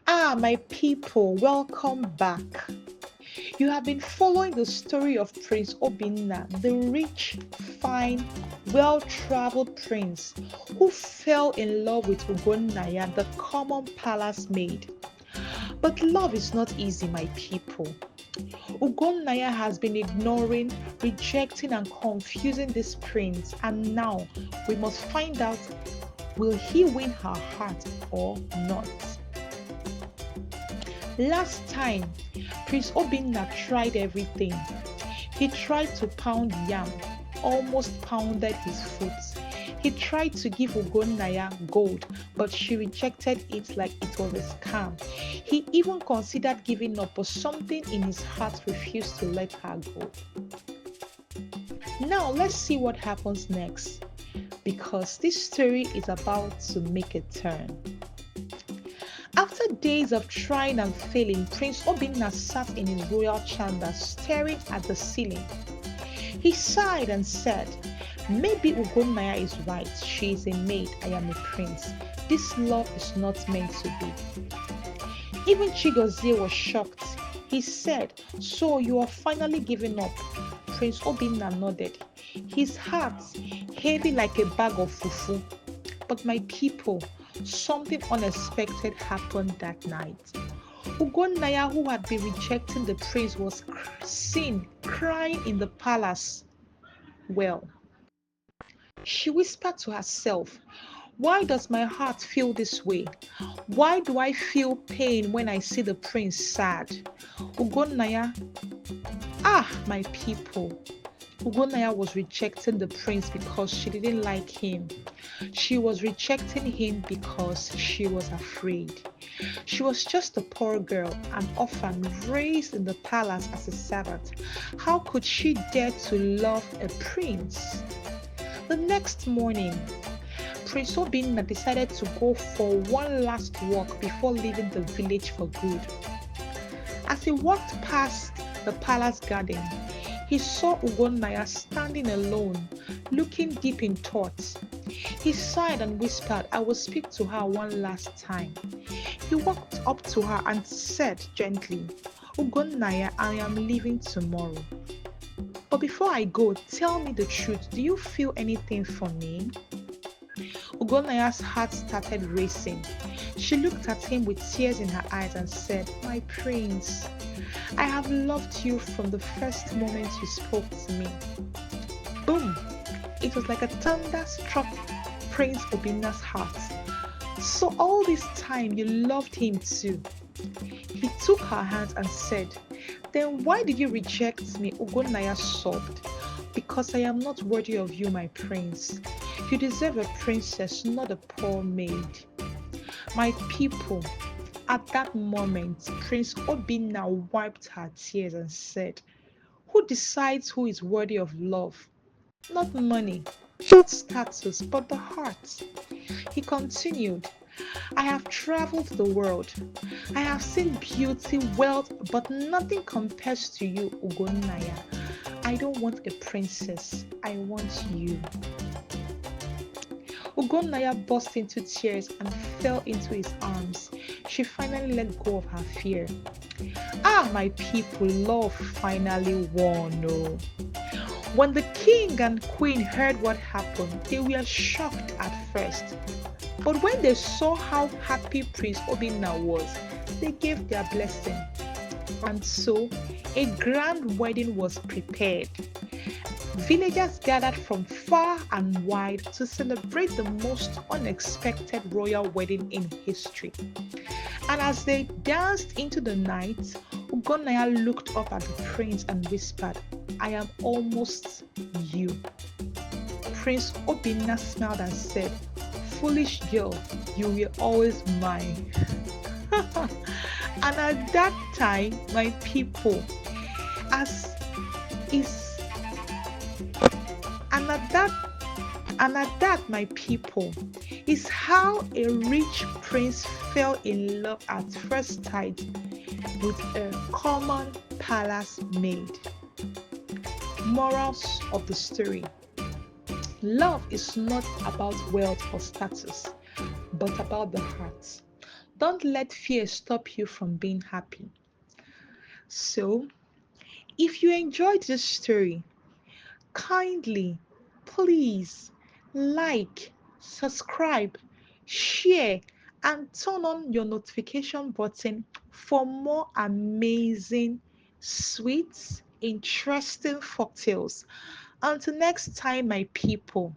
My people, welcome back. You have been following the story of Prince Obinna, the rich, fine, well traveled prince who fell in love with Ugonnaya, the common palace maid. But love is not easy, my people. Ugonnaya has been ignoring, rejecting, and confusing this prince, and now we must find out, will he win her heart or not? Last time, Prince Obinna tried everything. He tried to pound yam, almost pounded his foot. He tried to give Ugonnaya gold, but she rejected it like it was a scam. He even considered giving up, but something in his heart refused to let her go. Now, let's see what happens next, because this story is about to make a turn. After days of trying and failing, Prince Obinna sat in his royal chamber staring at the ceiling. He sighed and said, "Maybe Ugonnaya is right. She is a maid, I am a prince. This love is not meant to be." Even Chigozie was shocked. He said, "So you are finally giving up?" Prince Obinna nodded, his heart heavy like a bag of fufu. But my people, something unexpected happened that night. Ugonnaya, who had been rejecting the prince, was seen crying in the palace. Well, she whispered to herself, "Why does my heart feel this way? Why do I feel pain when I see the prince sad?" Ugonnaya, my people, Ugonnaya was rejecting the prince because she didn't like him. She was rejecting him because she was afraid. She was just a poor girl, an orphan raised in the palace as a servant. How could she dare to love a prince? The next morning, Prince Obinna decided to go for one last walk before leaving the village for good. As he walked past the palace garden, he saw Ugonnaya standing alone, looking deep in thought. He sighed and whispered, "I will speak to her one last time." He walked up to her and said gently, "Ugonnaya, I am leaving tomorrow. But before I go, tell me the truth. Do you feel anything for me?" Ugonnaya's heart started racing. She looked at him with tears in her eyes and said, "My prince, I have loved you from the first moment you spoke to me." Boom! It was like a thunder struck Prince Obinna's heart. "So all this time you loved him too?" He took her hands and said, "Then why did you reject me?" Ugonnaya sobbed. "Because I am not worthy of you, my prince. You deserve a princess, not a poor maid." My people, at that moment, Prince Obinna wiped her tears and said, "Who decides who is worthy of love? Not money, not status, but the heart." He continued, "I have traveled the world. I have seen beauty, wealth, but nothing compares to you, Ugonnaya. I don't want a princess. I want you." Ugonnaya burst into tears and fell into his arms. She finally let go of her fear. My people, love finally won. Oh. When the king and queen heard what happened, they were shocked at first. But when they saw how happy Prince Obinna was, they gave their blessing. And so, a grand wedding was prepared. Villagers gathered from far and wide to celebrate the most unexpected royal wedding in history. And as they danced into the night, Ugonnaya looked up at the prince and whispered, "I am almost you." Prince Obinna smiled and said, "Foolish girl, you were always mine." And at that time, my people, as is my people, is how a rich prince fell in love at first sight with a common palace maid. Morals of the story: love is not about wealth or status, but about the heart. Don't let fear stop you from being happy. So, if you enjoyed this story, kindly, please like, subscribe, share, and turn on your notification button for more amazing, sweet, interesting folktales. Until next time, my people.